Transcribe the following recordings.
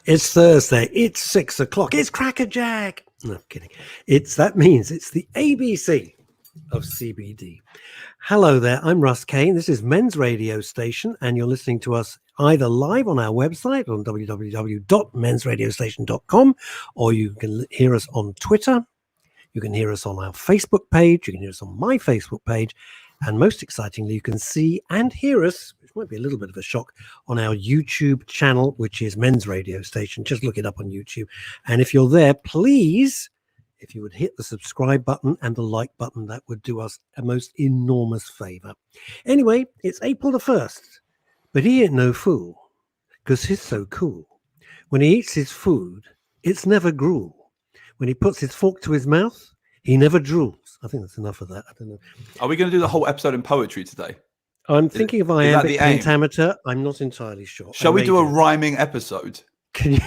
It's Thursday. It's 6 o'clock. It's crackerjack. No, I'm kidding. That means it's the ABC of CBD. Hello there. I'm Russ Kane. This is Men's Radio Station, and you're listening to us either live on our website on www.mensradiostation.com, or you can hear us on Twitter. You can hear us on our Facebook page. You can hear us on my Facebook page. And most excitingly, you can see and hear us, which might be a little bit of a shock, on our YouTube channel, which is Men's Radio Station. Just look it up on YouTube. And if you're there, please, if you would hit the subscribe button and the like button, that would do us a most enormous favor. Anyway, it's April the 1st, but he ain't no fool, because he's so cool. When he eats his food, it's never gruel. When he puts his fork to his mouth, he never drools. I think that's enough of that. I don't know. Are we going to do the whole episode in poetry today? I'm thinking of iambic pentameter. I'm not entirely sure. Shall we do a rhyming episode? Can you?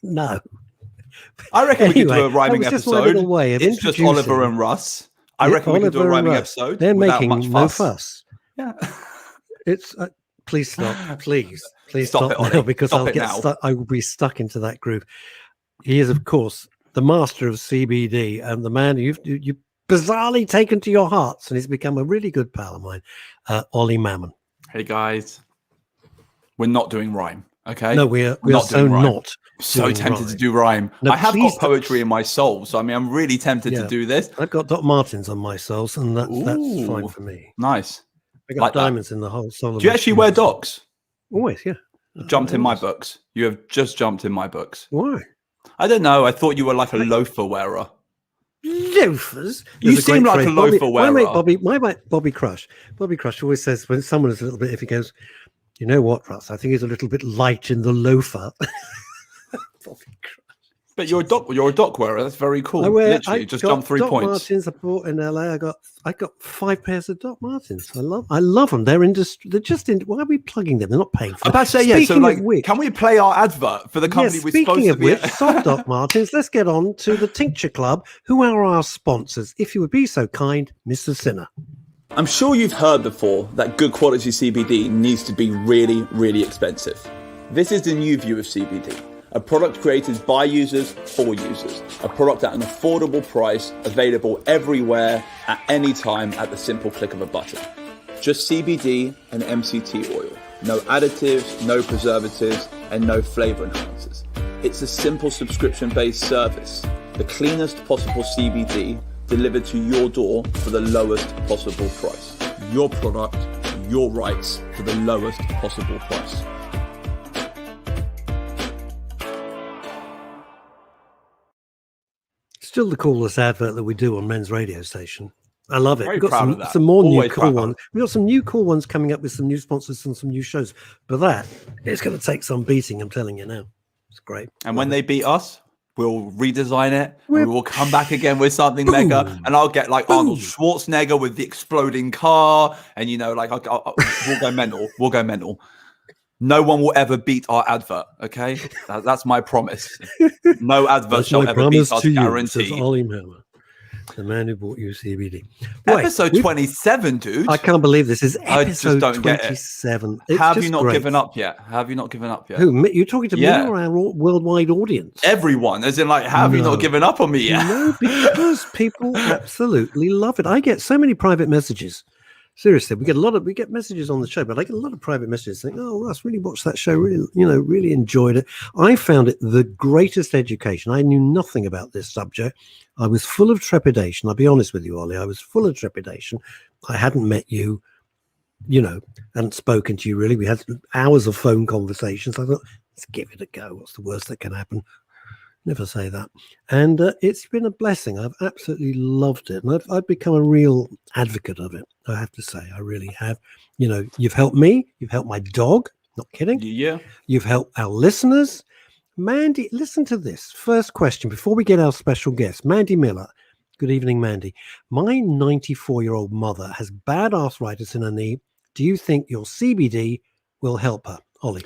No. I reckon we can do a rhyming episode. It's just Oliver and Russ. I reckon we can do a rhyming episode. They're making no fuss. Yeah. It's please stop. Please stop it now, because I'll get stuck. I will be stuck into that groove. He is, of course, the master of CBD and the man you bizarrely taken to your hearts, and he's become a really good pal of mine, Ollie Mammon. Hey guys, we're not doing rhyme, okay? No, we are so tempted to do rhyme. No, I have got poetry in my soul, so I mean, I'm really tempted to do this. I've got Doc Martens on my soul, and that's fine for me. Nice. I got diamonds in the whole soul. Do you actually wear Docs? Always, yeah. Jumped in my books. You have just jumped in my books. Why? I don't know. I thought you were like a loafer wearer. Loafers? You seem like a loafer wearer. My mate Bobby Crush. Bobby Crush always says when someone is a little bit, if he goes, you know what, Russ? I think he's a little bit light in the loafer. Bobby Crush. But you're a doc wearer. That's very cool. Literally, just jump 3 points. Doc Martens I bought in LA. I got 5 pairs of Doc Martens. I love them. They're why are we plugging them? They're not paying for. I'm about to say, yeah. So, like, can we play our advert for the company we're supposed to be? Stop Doc Martens. Let's get on to the Tincture Club, who are our sponsors. If you would be so kind, Mr. Sinner. I'm sure you've heard before that good quality CBD needs to be really, really expensive. This is the new view of CBD. A product created by users for users. A product at an affordable price, available everywhere, at any time, at the simple click of a button. Just CBD and MCT oil. No additives, no preservatives, and no flavor enhancers. It's a simple subscription-based service. The cleanest possible CBD delivered to your door for the lowest possible price. Your product, your rights, for the lowest possible price. Still the coolest advert that we do on Men's Radio Station. I love it. We've got some more new cool ones. We've got some new cool ones coming up with some new sponsors and some new shows. But that, it's going to take some beating, I'm telling you now. It's great. And when they beat us, we'll redesign it. We will come back again with something mega. And I'll get like Arnold Schwarzenegger with the exploding car. And, you know, like we'll go mental. We'll go mental. No one will ever beat our advert, okay? That's my promise. No advert shall ever beat us, guaranteed. Says Ollie Miller, the man who bought you CBD. Episode 27, dude. I can't believe this is episode 27. Have you not given up yet? Have you not given up yet? Who? You're talking to me or our worldwide audience? Everyone. As in, like, have you not given up on me yet? No, because people absolutely love it. I get so many private messages. Seriously, we get messages on the show, but I get a lot of private messages saying, "Oh, Russ, really watched that show. Really enjoyed it. I found it the greatest education. I knew nothing about this subject. I was full of trepidation. I'll be honest with you, Ollie. I was full of trepidation. I hadn't met you, hadn't spoken to you really. We had hours of phone conversations. I thought, let's give it a go. What's the worst that can happen? Never say that. And it's been a blessing. I've absolutely loved it. And I've become a real advocate of it. I have to say, I really have. You've helped me. You've helped my dog. Not kidding. Yeah. You've helped our listeners. Mandy, listen to this. First question before we get our special guest. Mandy Miller. Good evening, Mandy. My 94-year-old mother has bad arthritis in her knee. Do you think your CBD will help her? Ollie.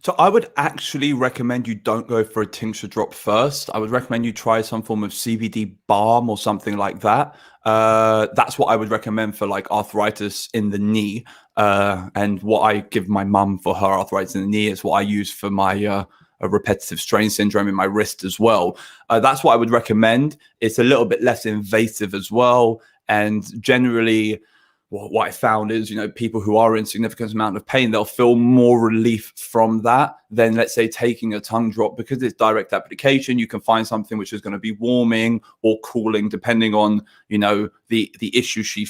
So I would actually recommend you don't go for a tincture drop first. I would recommend you try some form of CBD balm or something like that. That's what I would recommend for like arthritis in the knee. And what I give my mum for her arthritis in the knee is what I use for my a repetitive strain syndrome in my wrist as well. That's what I would recommend. It's a little bit less invasive as well. And generally, what I found is, people who are in significant amount of pain, they'll feel more relief from that than, let's say, taking a tongue drop. Because it's direct application, you can find something which is going to be warming or cooling, depending on, the issue she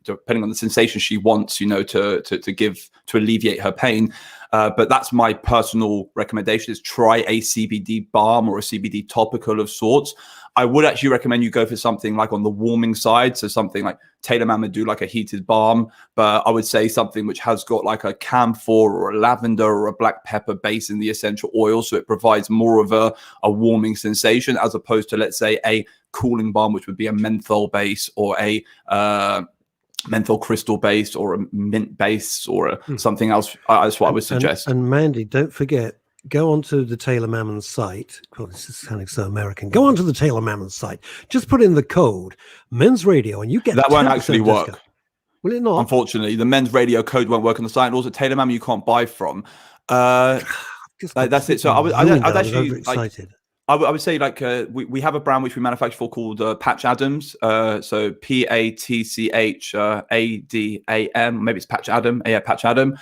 depending on the sensation she wants, to give to alleviate her pain. But that's my personal recommendation, is try a CBD balm or a CBD topical of sorts. I would actually recommend you go for something like on the warming side. So something like Taylor Man would do like a heated balm, but I would say something which has got like a camphor or a lavender or a black pepper base in the essential oil. So it provides more of a warming sensation, as opposed to, let's say, a cooling balm, which would be a menthol base or a menthol crystal base or a mint base or something else. That's what I would suggest. And Mandy, don't forget, go onto the Taylor Mammon site. Oh, this is sounding so American. Go onto the Taylor Mammon site. Just put in the code Men's Radio, and you get that won't actually work. Discount. Will it not? Unfortunately, the Men's Radio code won't work on the site, and also Taylor Mammon you can't buy from. That's it. So I'd actually excited. I would say we have a brand which we manufacture for called Patch Adams. So PATCHADAM. Maybe it's Patch Adam. Yeah, Patch Adam.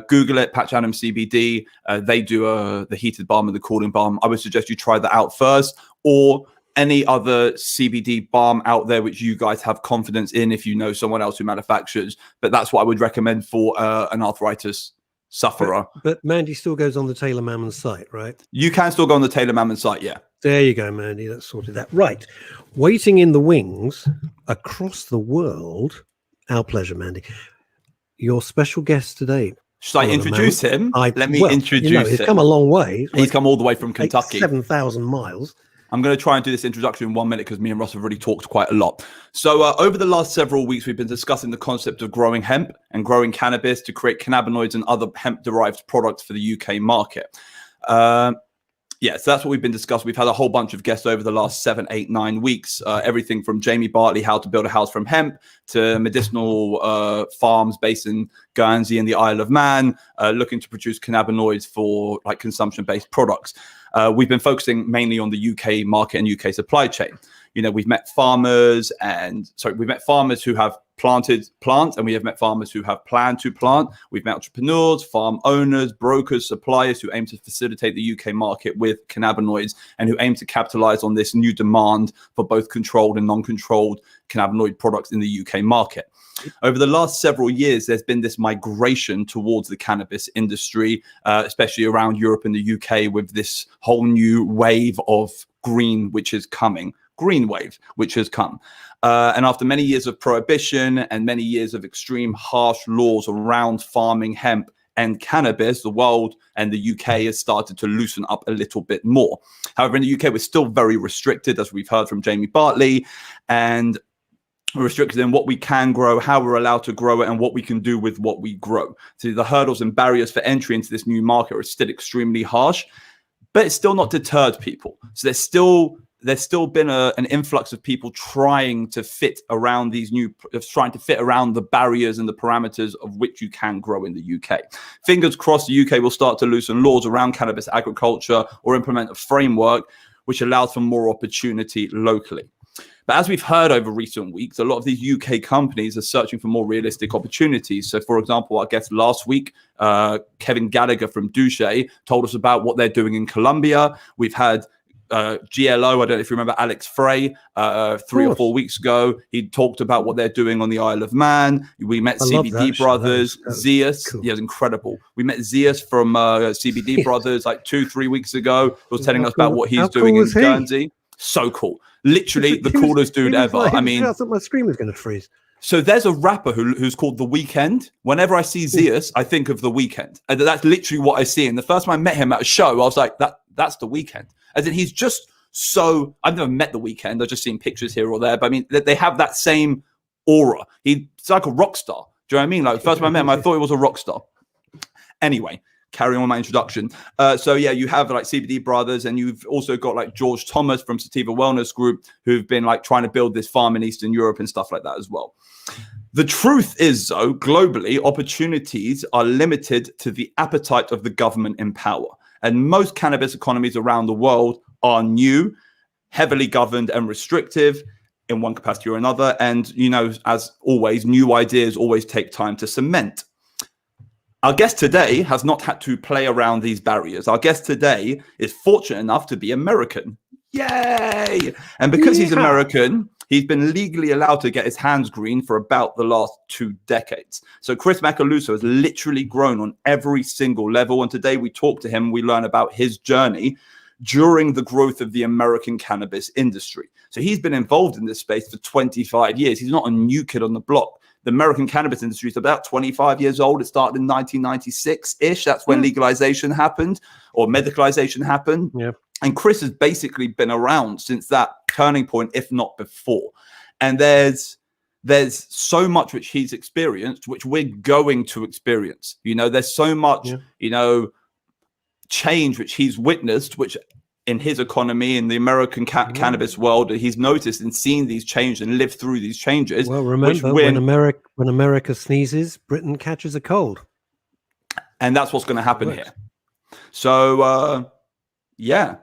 Google it, Patch Adam CBD. They do the heated balm and the cooling balm. I would suggest you try that out first, or any other CBD balm out there which you guys have confidence in if you know someone else who manufactures. But that's what I would recommend for an arthritis sufferer. But Mandy still goes on the Taylor Mammon site, right? You can still go on the Taylor Mammon site, yeah. There you go, Mandy. That's sorted that. Right. Waiting in the wings across the world. Our pleasure, Mandy. Your special guest today. Should I introduce him? Let me introduce him. He's come a long way. He's come all the way from Kentucky. 7,000 miles. I'm going to try and do this introduction in 1 minute because me and Ross have already talked quite a lot. So over the last several weeks, we've been discussing the concept of growing hemp and growing cannabis to create cannabinoids and other hemp-derived products for the UK market. So that's what we've been discussing. We've had a whole bunch of guests over the last 7, 8, 9 weeks. Everything from Jamie Bartley, how to build a house from hemp, to medicinal farms based in Guernsey and the Isle of Man, looking to produce cannabinoids for like consumption-based products. We've been focusing mainly on the UK market and UK supply chain. We've met farmers who have planted plants, and we have met farmers who have planned to plant. We've met entrepreneurs, farm owners, brokers, suppliers who aim to facilitate the UK market with cannabinoids and who aim to capitalize on this new demand for both controlled and non-controlled cannabinoid products in the UK market. Over the last several years, there's been this migration towards the cannabis industry, especially around Europe and the UK, with this whole new wave of green, which is coming. Green wave, which has come. And after many years of prohibition and many years of extreme harsh laws around farming hemp and cannabis, the world and the UK has started to loosen up a little bit more. However, in the UK, we're still very restricted, as we've heard from Jamie Bartley, and we're restricted in what we can grow, how we're allowed to grow it, and what we can do with what we grow. So the hurdles and barriers for entry into this new market are still extremely harsh, but it's still not deterred people. So there's still been an influx of people trying to fit around the barriers and the parameters of which you can grow in the UK. Fingers crossed the UK will start to loosen laws around cannabis agriculture or implement a framework which allows for more opportunity locally. But as we've heard over recent weeks, a lot of these UK companies are searching for more realistic opportunities. So, for example, our guest last week, Kevin Gallagher from Douche, told us about what they're doing in Colombia. We've had GLO, I don't know if you remember Alex Frey, 3 or 4 weeks ago. He talked about what they're doing on the Isle of Man. We met CBD Brothers, Zeus. Cool. Yeah, it was incredible. We met Zeus from CBD Brothers like 2-3 weeks ago. He was telling us about what he's doing in Guernsey. So cool. Literally the coolest dude ever. I mean, I thought my screen was going to freeze. So there's a rapper who's called The Weeknd. Whenever I see Zeus, I think of The Weeknd. And that's literally what I see. And the first time I met him at a show, I was like, that's The Weeknd. As in, he's just so... I've never met The Weeknd. I've just seen pictures here or there. But I mean, they have that same aura. He's like a rock star. Do you know what I mean? Like, the first time I met him, I thought he was a rock star. Anyway, carry on my introduction. So yeah, you have like CBD Brothers, and you've also got like George Thomas from Sativa Wellness Group, who've been like trying to build this farm in Eastern Europe and stuff like that as well. The truth is, though, globally, opportunities are limited to the appetite of the government in power. And most cannabis economies around the world are new, heavily governed and restrictive in one capacity or another. And, you know, as always, new ideas always take time to cement. Our guest today has not had to play around these barriers. Our guest today is fortunate enough to be American. Yay! And because he's American, he's been legally allowed to get his hands green for about the last 2 decades. So Chris Macaluso has literally grown on every single level. And today we talk to him, we learn about his journey during the growth of the American cannabis industry. So he's been involved in this space for 25 years. He's not a new kid on the block. The American cannabis industry is about 25 years old. It started in 1996-ish. That's when legalization happened, or medicalization happened. Yeah. And Chris has basically been around since that turning point, if not before. And there's so much which he's experienced, which we're going to experience. You know, there's so much, you know, change which he's witnessed, which in his economy, in the American cannabis world, he's noticed and seen these changes and lived through these changes. Well, remember, when America sneezes, Britain catches a cold. And that's what's going to happen here. So, yeah,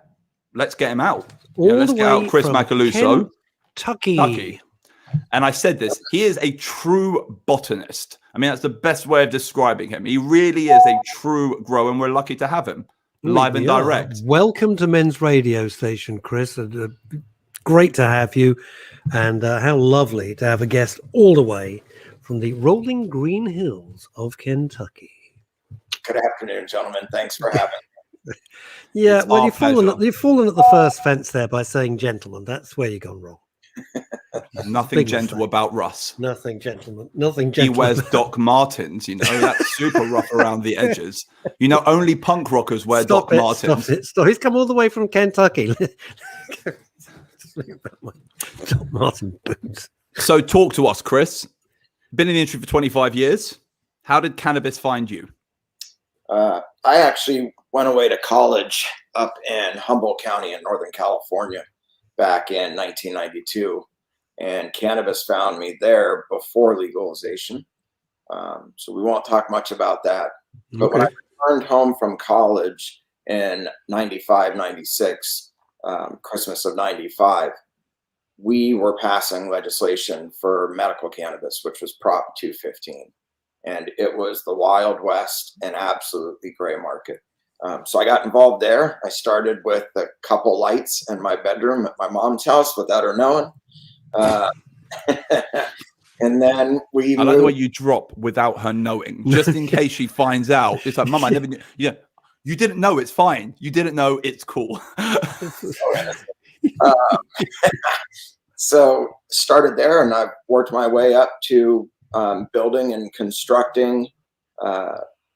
let's get him out. Let's get out Chris Macaluso. Kentucky. And I said this, he is a true botanist. I mean, that's the best way of describing him. He really is a true grower, and we're lucky to have him live and direct. Welcome to Men's Radio Station, Chris. Great to have you, and how lovely to have a guest all the way from the rolling green hills of Kentucky. Good afternoon, gentlemen. Thanks for having me. Yeah, well, you've fallen at the first fence there by saying gentlemen. That's where you've gone wrong. Nothing Big gentle mistake. About Russ. Nothing gentleman. Nothing gentle. He wears Doc Martens, you know, that's super rough around the edges. You know, only punk rockers wear Doc Martens. Stop. He's come all the way from Kentucky. Just think about my Doc Marten boots. So talk to us, Chris. Been in the industry for 25 years. How did cannabis find you? I actually went away to college up in Humboldt County in Northern California back in 1992, and cannabis found me there before legalization. So we won't talk much about that. But when I returned home from college in 95, 96, Christmas of 95, we were passing legislation for medical cannabis, which was Prop 215. And it was the Wild West and absolutely gray market. So I got involved there. I started with a couple lights in my bedroom at my mom's house without her knowing. And then we I like the way you drop without her knowing, just in case she finds out. It's like, Mum, I never knew. Yeah, you didn't know, it's fine. You didn't know, it's cool. So started there, and I've worked my way up to building and constructing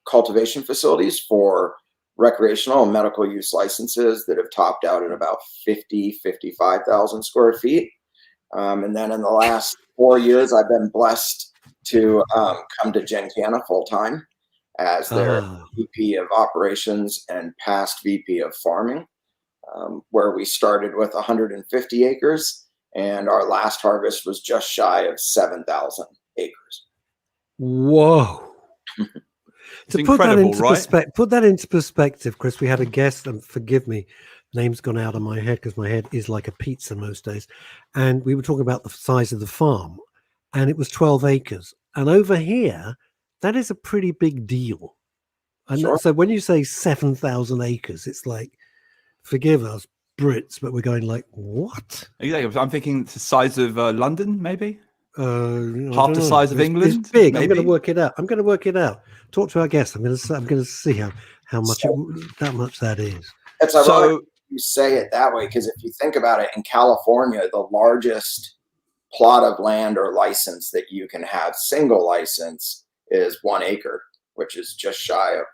cultivation facilities for recreational and medical use licenses that have topped out at about 55,000 square feet. And then in the last 4 years, I've been blessed to come to Gencana full time as their VP of operations and past VP of farming, where we started with 150 acres, and our last harvest was just shy of 7,000 acres. Whoa. To put that into perspective, Chris, we had a guest, and forgive me, name's gone out of my head because my head is like a pizza most days. And we were talking about the size of the farm, and it was 12 acres. And over here, that is a pretty big deal. And Sure. So when you say 7,000 acres, it's like, forgive us Brits, but we're going like, what? Exactly. I'm thinking it's the size of London, maybe? Half the size of England. It's big. Maybe? I'm going to work it out. Talk to our guest. I'm going to see how much that is. It's ironic you say it that way, because if you think about it, in California, the largest plot of land or license that you can have, single license, is 1 acre, which is just shy of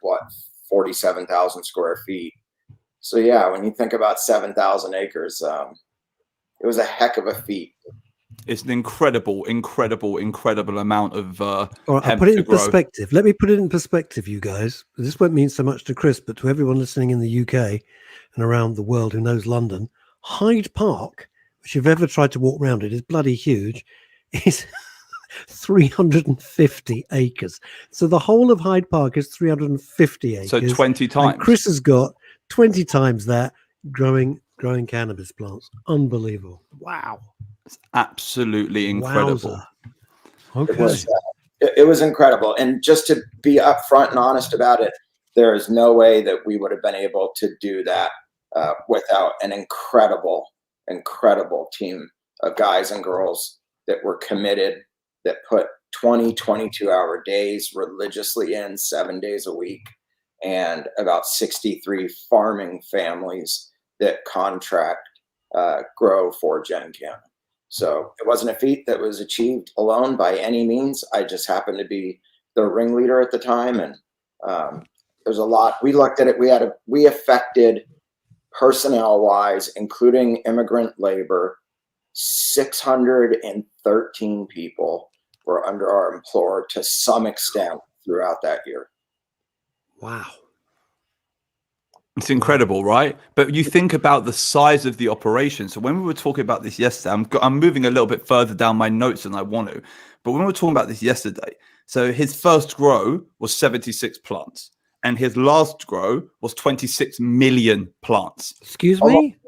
47,000 square feet. So yeah, when you think about 7,000 acres, it was a heck of a feat. It's an incredible amount of All right, I'll hemp put it to in grow. perspective. Let me put it in perspective, you guys. This won't mean so much to Chris, but to everyone listening in the UK and around the world who knows London, Hyde Park, which you've ever tried to walk around, it is bloody huge, is 350 acres. So the whole of Hyde Park is 350 acres. So 20 times. And Chris has got 20 times that growing cannabis plants. Unbelievable. Wow. It's absolutely incredible. Wowza. Okay. It was incredible. And just to be upfront and honest about it, there is no way that we would have been able to do that without an incredible team of guys and girls that were committed, that put 22-hour days religiously in 7 days a week, and about 63 farming families that contract grow for Gen Chem. So it wasn't a feat that was achieved alone by any means. I just happened to be the ringleader at the time. And there's a lot. We looked at it. We affected personnel-wise, including immigrant labor, 613 people were under our employ to some extent throughout that year. Wow. It's incredible, right? But you think about the size of the operation. So when we were talking about this yesterday, I'm moving a little bit further down my notes than I want to. But when we were talking about this yesterday, so his first grow was 76 plants, and his last grow was 26 million plants. Excuse me?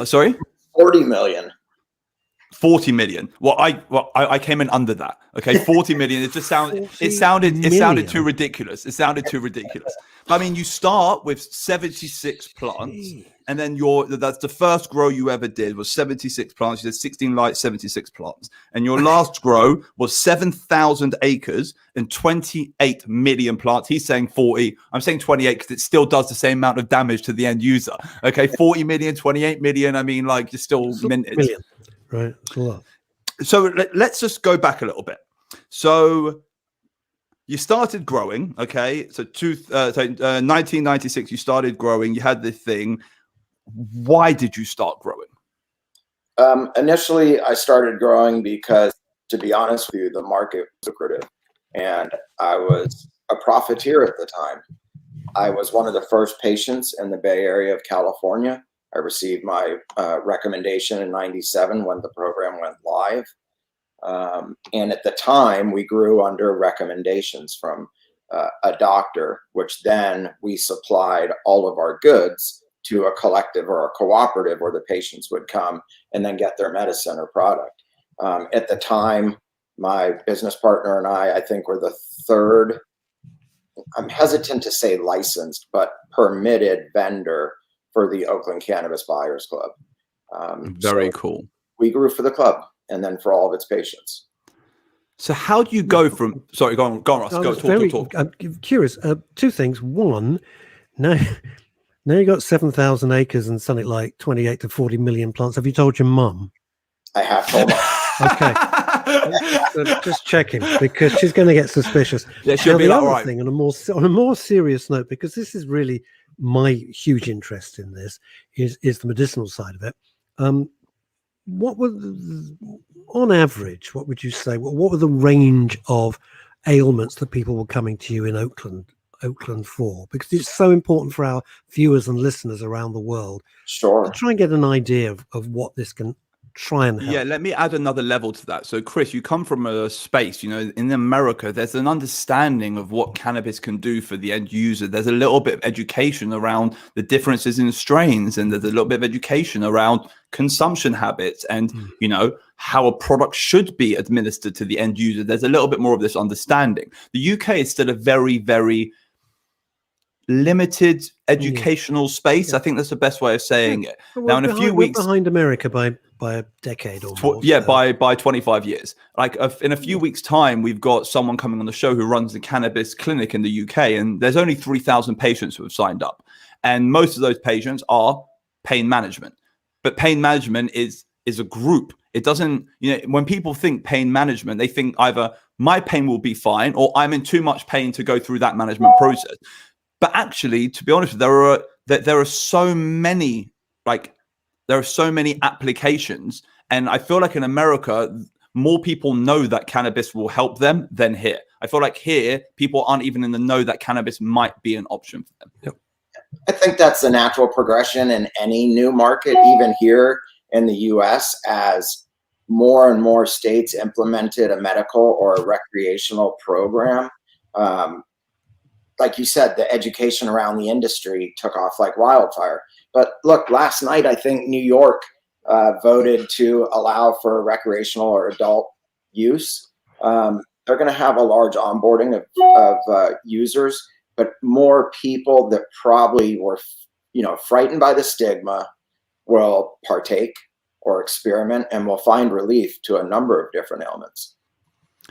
Sorry? 40 million. 40 million. Well, I came in under that. Okay, 40 million. It just sounded. It sounded too ridiculous. It sounded too ridiculous. But I mean, you start with 76 plants, and then that's the first grow you ever did was 76 plants. You did 16 lights, 76 plants, and your last grow was 7,000 acres and 28 million plants. He's saying 40. I'm saying 28 because it still does the same amount of damage to the end user. Okay, 40 million, 28 million. I mean, like you're still minutes. Million. Right, it's a lot. So let's just go back a little bit. So you started growing, okay? So 1996, you started growing. You had this thing. Why did you start growing? Initially, I started growing because, to be honest with you, the market was lucrative, and I was a profiteer at the time. I was one of the first patients in the Bay Area of California. I received my recommendation in '97 when the program went live. And at the time, we grew under recommendations from a doctor, which then we supplied all of our goods to a collective or a cooperative where the patients would come and then get their medicine or product. At the time, my business partner and I think were the third, I'm hesitant to say licensed, but permitted vendor for the Oakland Cannabis Buyers Club. Very cool. We grew for the club and then for all of its patients. So how do you go from, sorry, go on, Ross, talk. I'm curious. Two things. One, now you got 7,000 acres and something like 28 to 40 million plants. Have you told your mum? I have told her. Okay. Just checking, because she's going to get suspicious. Yeah, she'll be like, all right. Thing, on a more serious note, because this is really my huge interest in this, is the medicinal side of it. What were, on average, what would you say? What were the range of ailments that people were coming to you in Oakland for? Because it's so important for our viewers and listeners around the world. Sure. To try and get an idea of what this can try and help. Yeah, let me add another level to that. So Chris, you come from a space, in America, there's an understanding of what cannabis can do for the end user. There's a little bit of education around the differences in strains, and there's a little bit of education around consumption habits and, how a product should be administered to the end user. There's a little bit more of this understanding. The UK is still a very, very limited educational space. I think that's the best way of saying it. Now, in a few weeks, we're behind America by a decade or more. By 25 years. Like in a few weeks' time, we've got someone coming on the show who runs a cannabis clinic in the UK, and there's only 3,000 patients who have signed up, and most of those patients are pain management. But pain management is a group. It doesn't, when people think pain management, they think either my pain will be fine or I'm in too much pain to go through that management process. But actually, to be honest, there are so many applications And I feel like in America, more people know that cannabis will help them than here. I feel like here, people aren't even in the know that cannabis might be an option for them. Yep. I think that's the natural progression in any new market, even here in the US, as more and more states implemented a medical or a recreational program. Like you said, the education around the industry took off like wildfire. But look, last night, I think New York voted to allow for recreational or adult use. They're going to have a large onboarding of users, but more people that probably were, frightened by the stigma will partake or experiment and will find relief to a number of different ailments.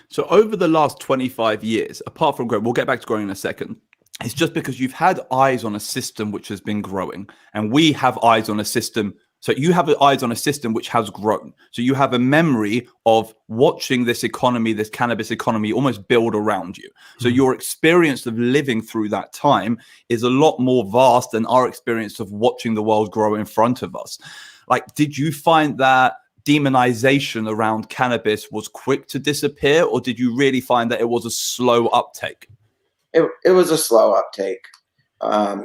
So over the last 25 years, apart from growing, we'll get back to growing in a second. It's just because you've had eyes on a system which has been growing, and we have eyes on a system. So you have eyes on a system which has grown. So you have a memory of watching this economy, this cannabis economy, almost build around you. So your experience of living through that time is a lot more vast than our experience of watching the world grow in front of us. Like, did you find that demonization around cannabis was quick to disappear, or did you really find that it was a slow uptake? It was a slow uptake.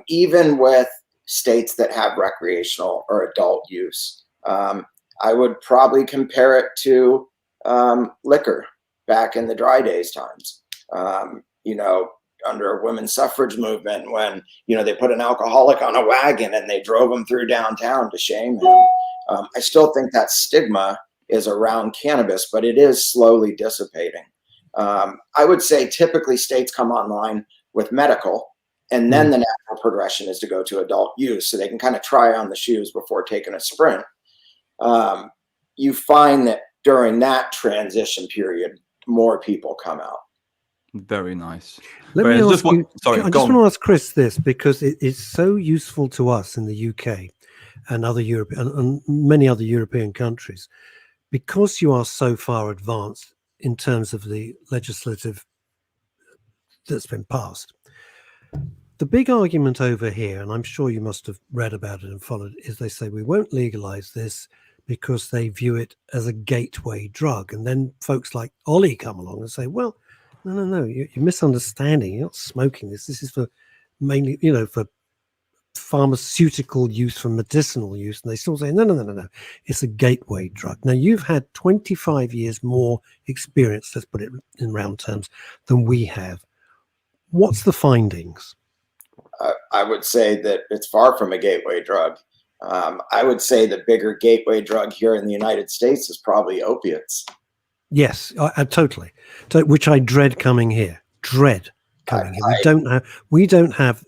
Even with states that have recreational or adult use, I would probably compare it to liquor back in the dry days times. Under a women's suffrage movement, when they put an alcoholic on a wagon and they drove him through downtown to shame him. I still think that stigma is around cannabis, but it is slowly dissipating. I would say typically states come online with medical, and then the natural progression is to go to adult use, so they can kind of try on the shoes before taking a sprint. You find that during that transition period, more people come out. Very nice. Let me ask you, sorry, I just want to ask Chris this, because it's so useful to us in the UK and other Europe and many other European countries, because you are so far advanced in terms of the legislative that's been passed. The big argument over here, and I'm sure you must have read about it and followed, is they say we won't legalize this because they view it as a gateway drug. And then folks like Ollie come along and say, well, no, you're misunderstanding. You're not smoking this. This is for mainly, for pharmaceutical use, for medicinal use. And they still say, no. It's a gateway drug. Now, you've had 25 years more experience, let's put it in round terms, than we have. What's the findings? I would say that it's far from a gateway drug. I would say the bigger gateway drug here in the United States is probably opiates. Yes, totally. Which I dread coming here. Here. We don't have,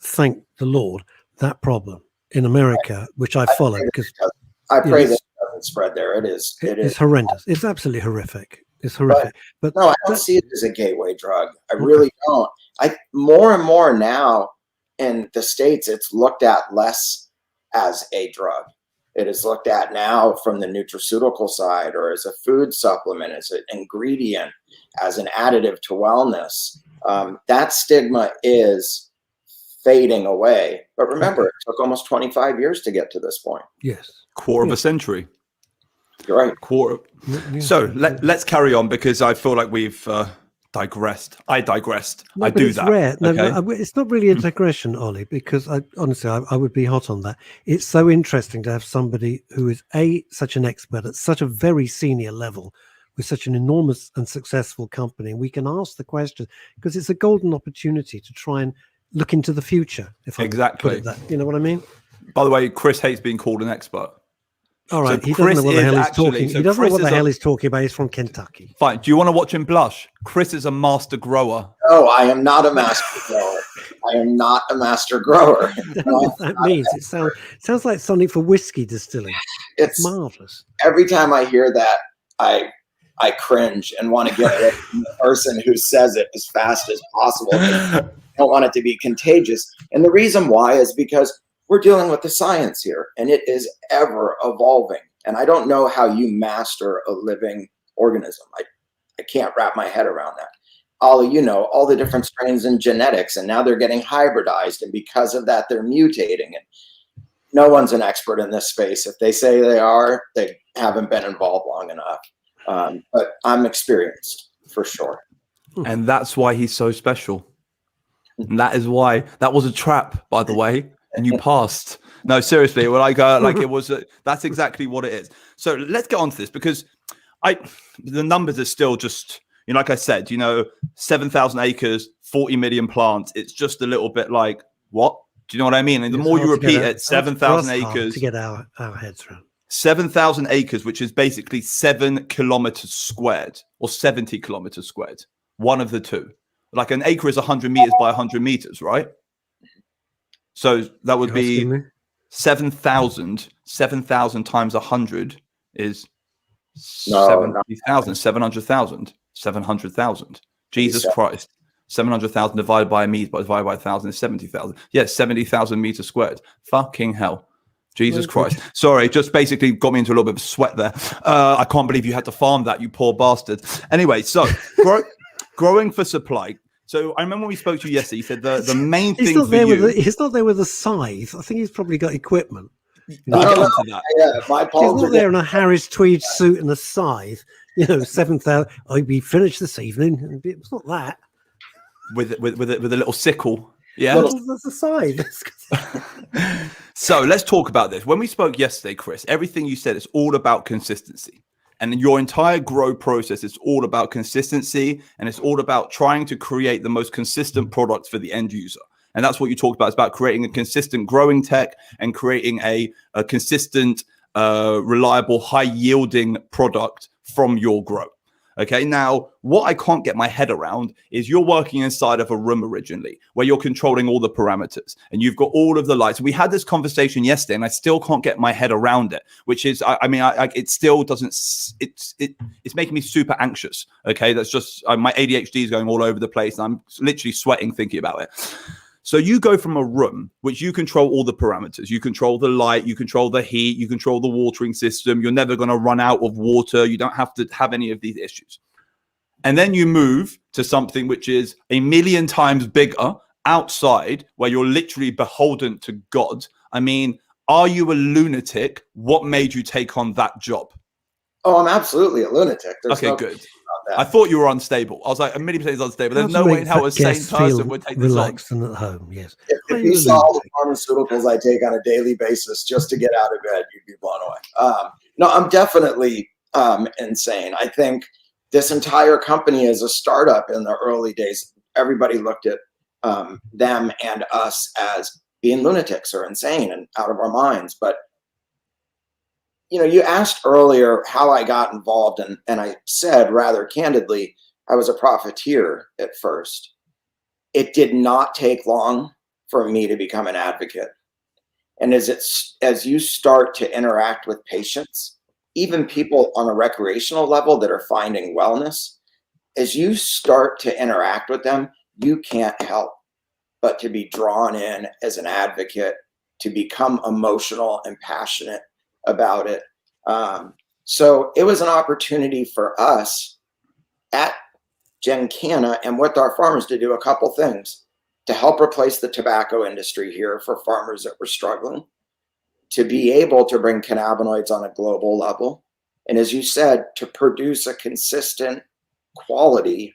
thank the Lord, that problem in America, which I follow, because I pray that it doesn't spread there. It's horrendous. It's absolutely horrific. It's horrific. But no, I don't see it as a gateway drug. I really don't. More and more now in the States, it's looked at less as a drug. It is looked at now from the nutraceutical side, or as a food supplement, as an ingredient, as an additive to wellness. That stigma is fading away. But remember, it took almost 25 years to get to this point. Yes. Quarter of a century. You're right. Quarter. Yeah. So let's carry on, because I feel like we've digressed. I digressed. No, I do that. Rare. Okay? No, it's not really a digression, Ollie, because honestly, I would be hot on that. It's so interesting to have somebody who is such an expert at such a very senior level with such an enormous and successful company. And we can ask the question, because it's a golden opportunity to try and look into the future. If I exactly. Put it that, you know what I mean? By the way, Chris hates being called an expert. All right, So he doesn't know what the hell he's talking. So he doesn't Chris know what the hell he's talking about. He's from Kentucky. Fine. Do you want to watch him blush? Chris is a master grower. No, I am not a master grower. I am not a master grower. What that means? It sounds like something for whiskey distilling. It's marvelous. Every time I hear that, I cringe and want to get away from the person who says it as fast as possible. I don't want it to be contagious. And the reason why is because we're dealing with the science here, and it is ever evolving. And I don't know how you master a living organism. I can't wrap my head around that. Ollie, all the different strains in genetics, and now they're getting hybridized. And because of that, they're mutating. And no one's an expert in this space. If they say they are, they haven't been involved long enough. But I'm experienced for sure. And that's why he's so special. And that is why that was a trap, by the way, and you passed. No, seriously, when I go like it was, that's exactly what it is. So let's get on to this because the numbers are still just, like I said, 7,000 acres, 40 million plants. It's just a little bit like, what? Do you know what I mean? And the more you repeat it, 7,000 acres to get our heads around. 7,000 acres, which is basically 7 kilometers squared or 70 kilometers squared. One of the two. Like an acre is 100 meters by 100 meters, right? So that would be 7,000. 7,000 times 100 is 70,000, 700,000, 700,000. Jesus Christ. 700,000 divided by a meter, divided by 1,000 is 70,000. Yes, 70,000 meters squared. Fucking hell. Jesus Christ. Sorry, just basically got me into a little bit of sweat there. I can't believe you had to farm that, you poor bastard. Anyway, so growing for supply. So I remember when we spoke to you yesterday, you said the main thing for you... He's not there with a scythe. I think he's probably got equipment. My he's not there in a Harris tweed suit and a scythe. 7,000. We finished this evening. It's not that. With a little sickle. Yeah, that's a scythe. So let's talk about this. When we spoke yesterday, Chris, everything you said is all about consistency. And your entire grow process is all about consistency, and it's all about trying to create the most consistent products for the end user. And that's what you talked about. It's about creating a consistent growing tech and creating a consistent, reliable, high-yielding product from your grow. Okay, now what I can't get my head around is you're working inside of a room originally where you're controlling all the parameters and you've got all of the lights. We had this conversation yesterday and I still can't get my head around it, which is, it still doesn't, it's making me super anxious. Okay, that's just, my ADHD is going all over the place and I'm literally sweating thinking about it. So you go from a room, which you control all the parameters. You control the light, you control the heat, you control the watering system. You're never going to run out of water. You don't have to have any of these issues. And then you move to something which is 1,000,000 times bigger outside where you're literally beholden to God. I mean, are you a lunatic? What made you take on that job? Oh, I'm absolutely a lunatic. Okay, good. I thought you were unstable. I was like, 1,000,000% is unstable. There's no way in hell a sane person would take this on. Relaxed and at home, yes. If you saw all the pharmaceuticals I take on a daily basis just to get out of bed, you'd be blown away. No, I'm definitely insane. I think this entire company is a startup in the early days. Everybody looked at them and us as being lunatics or insane and out of our minds. But you asked earlier how I got involved, and I said rather candidly, I was a profiteer at first. It did not take long for me to become an advocate. And as you start to interact with patients, even people on a recreational level that are finding wellness, as you start to interact with them, you can't help but to be drawn in as an advocate, to become emotional and passionate about it. So it was an opportunity for us at Gencana and with our farmers to do a couple things to help replace the tobacco industry here for farmers that were struggling, to be able to bring cannabinoids on a global level. And as you said, to produce a consistent quality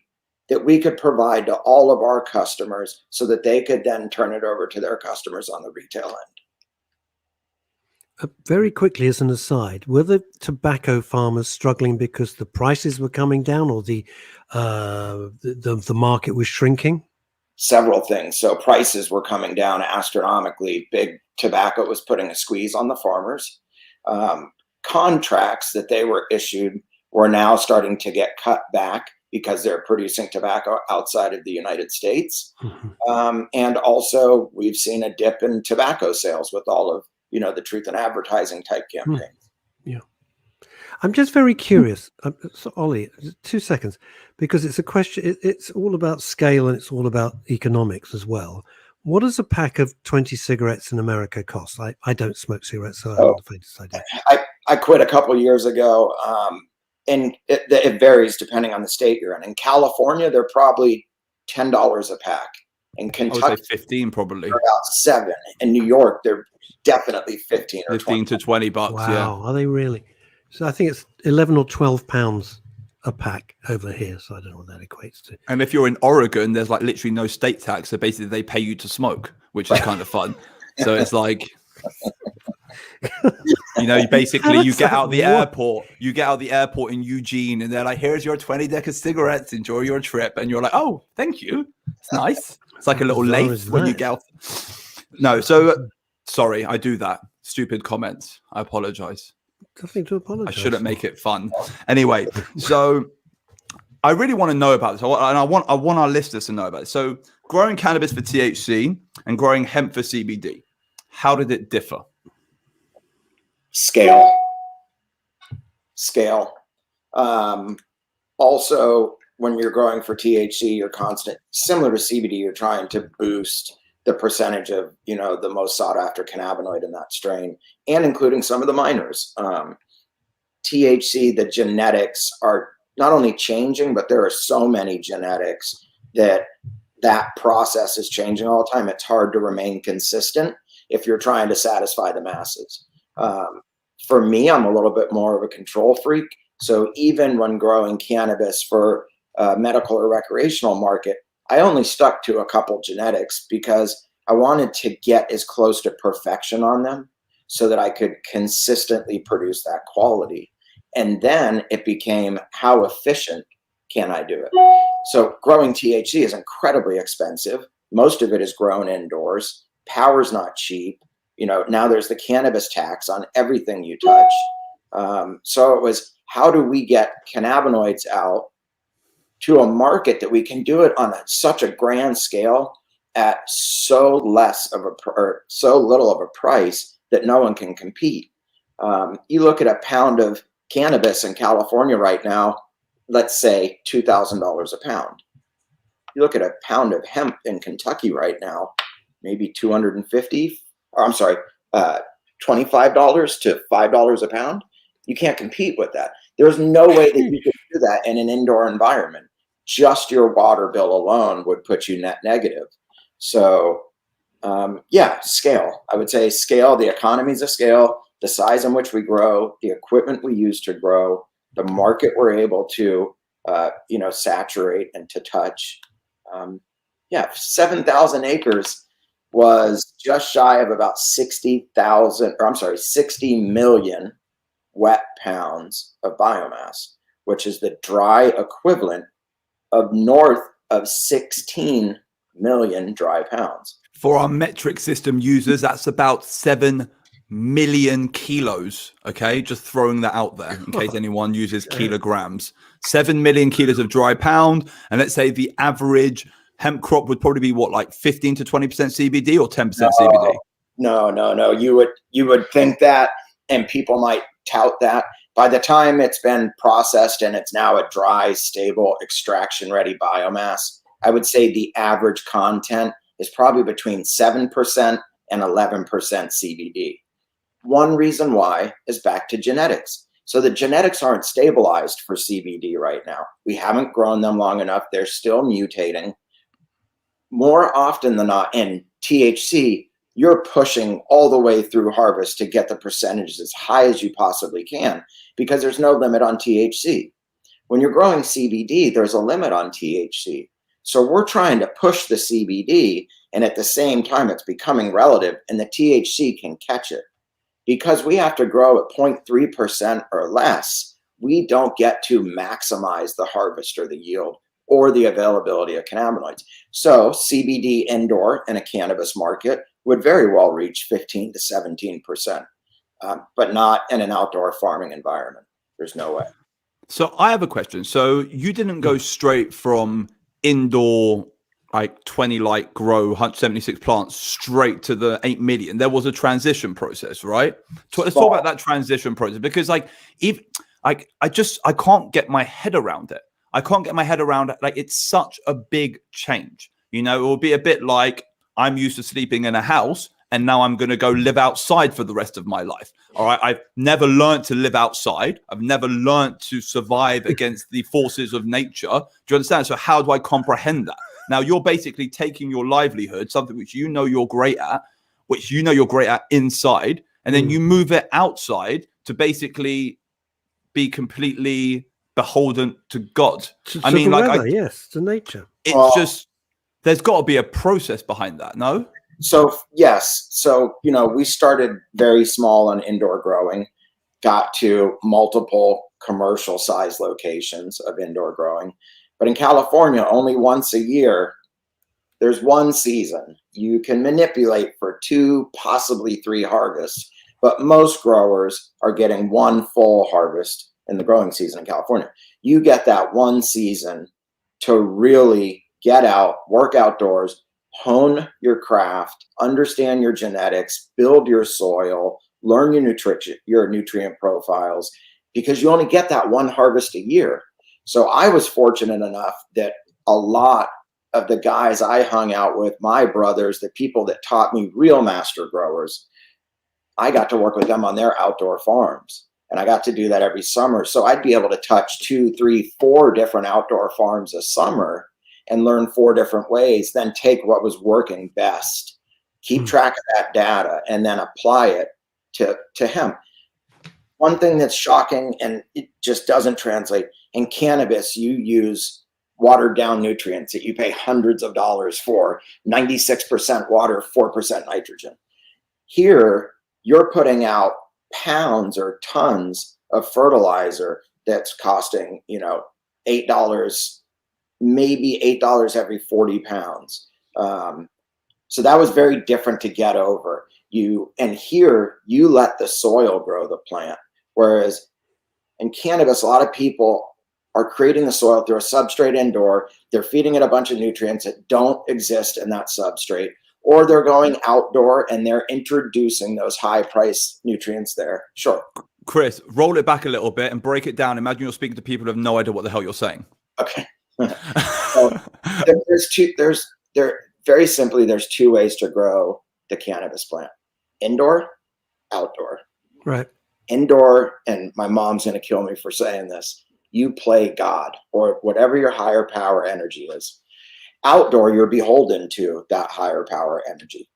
that we could provide to all of our customers so that they could then turn it over to their customers on the retail end. Very quickly, as an aside, were the tobacco farmers struggling because the prices were coming down, or the market was shrinking? Several things. So prices were coming down astronomically. Big tobacco was putting a squeeze on the farmers. Contracts that they were issued were now starting to get cut back because they're producing tobacco outside of the United States. Mm-hmm. And also, we've seen a dip in tobacco sales with all of the truth in advertising type campaigns. Yeah. I'm just very curious. So Ollie, 2 seconds, because it's a question. It's all about scale and it's all about economics as well. What does a pack of 20 cigarettes in America cost? I don't smoke cigarettes, so I haven't the faintest idea. I quit a couple years ago, and it varies depending on the state you're in. In California, they're probably $10 a pack. In I would Kentucky, say 15 probably. they're about 7. In New York, they're definitely 15 or 15 20. to 20 bucks. Wow, Yeah. are they really? So I think it's 11 or 12 pounds a pack over here. So I don't know what that equates to. And if you're in Oregon, there's like literally no state tax. So basically they pay you to smoke, which is kind of fun. So it's like, you know, you get out the airport, in Eugene, and they're like, here's your 20 deck of cigarettes, enjoy your trip. And you're like, oh, thank you. It's nice. It's like a little lace when you get out. No, so sorry, I do that. Stupid comments. I apologize. Nothing to apologize. I shouldn't make it fun. Anyway, so I really want to know about this. And I want our listeners to know about it. So growing cannabis for THC and growing hemp for CBD, how did it differ? Scale. Also, when you're growing for THC, you're similar to CBD, you're trying to boost the percentage of, the most sought after cannabinoid in that strain, and including some of the minors. THC, the genetics are not only changing, but there are so many genetics that process is changing all the time. It's hard to remain consistent if you're trying to satisfy the masses. For me, I'm a little bit more of a control freak. So even when growing cannabis for medical or recreational market, I only stuck to a couple genetics because I wanted to get as close to perfection on them so that I could consistently produce that quality. And then it became, how efficient can I do it? So growing THC is incredibly expensive. Most of it is grown indoors. Power's not cheap. Now there's the cannabis tax on everything you touch. So it was, how do we get cannabinoids out to a market that we can do it on such a grand scale at so little of a price that no one can compete? You look at a pound of cannabis in California right now, let's say $2,000 a pound. You look at a pound of hemp in Kentucky right now, maybe $25 to $5 a pound. You can't compete with that. There's no way that you could do that in an indoor environment. Just your water bill alone would put you net negative. So scale. I would say scale, the economies of scale, the size in which we grow, the equipment we use to grow, the market we're able to, saturate and to touch. 7,000 acres was just shy of about 60 million wet pounds of biomass, which is the dry equivalent of north of 16 million dry pounds. For our metric system users, that's about 7 million kilos. Okay, just throwing that out there in case anyone uses kilograms. 7 million kilos of dry pound, and let's say the average hemp crop would probably be what, like 15 to 20% CBD or 10% CBD? No. You would think that, and people might tout that. By the time it's been processed and it's now a dry, stable, extraction-ready biomass, I would say the average content is probably between 7% and 11% CBD. One reason why is back to genetics. So the genetics aren't stabilized for CBD right now. We haven't grown them long enough. They're still mutating. More often than not, in THC, you're pushing all the way through harvest to get the percentages as high as you possibly can because there's no limit on THC. When you're growing CBD, there's a limit on THC. So we're trying to push the CBD, and at the same time, it's becoming relative, and the THC can catch it. Because we have to grow at 0.3% or less, we don't get to maximize the harvest or the yield or the availability of cannabinoids. So CBD indoor in a cannabis market would very well reach 15 to 17%, but not in an outdoor farming environment. There's no way. So I have a question. So you didn't go straight from indoor, like 20 light grow 176 plants straight to the 8 million. There was a transition process, right? So let's talk about that transition process, because I can't get my head around it. Like, it's such a big change. It will be a bit like I'm used to sleeping in a house and now I'm going to go live outside for the rest of my life. All right. I've never learned to live outside. I've never learned to survive against the forces of nature. Do you understand? So how do I comprehend that? Now you're basically taking your livelihood, something which you know you're great at, inside, and then you move it outside to basically be completely beholden to God. To I mean, the like, weather, yes, to nature. it's just, there's got to be a process behind that, no? So, yes. So, we started very small on indoor growing, got to multiple commercial size locations of indoor growing. But in California, only once a year, there's one season. You can manipulate for 2, possibly 3 harvests, but most growers are getting one full harvest in the growing season in California. You get that one season to really get out, work outdoors, hone your craft, understand your genetics, build your soil, learn your nutrient profiles, because you only get that one harvest a year. So I was fortunate enough that a lot of the guys I hung out with, my brothers, the people that taught me, real master growers, I got to work with them on their outdoor farms. And I got to do that every summer. So I'd be able to touch 2, 3, 4 different outdoor farms a summer and learn 4 different ways, then take what was working best, keep track of that data, and then apply it to hemp. One thing that's shocking, and it just doesn't translate, in cannabis, you use watered down nutrients that you pay hundreds of dollars for, 96% water, 4% nitrogen. Here, you're putting out pounds or tons of fertilizer that's costing, $8, maybe $8 every 40 pounds. So that was very different to get over. And here you let the soil grow the plant. Whereas in cannabis, a lot of people are creating the soil through a substrate indoor. They're feeding it a bunch of nutrients that don't exist in that substrate, or they're going outdoor and they're introducing those high price nutrients there. Sure. Chris, roll it back a little bit and break it down. Imagine you're speaking to people who have no idea what the hell you're saying. Okay. So very simply, there's 2 ways to grow the cannabis plant: indoor, outdoor. Right. Indoor, and my mom's going to kill me for saying this, you play God or whatever your higher power energy is. Outdoor, you're beholden to that higher power energy.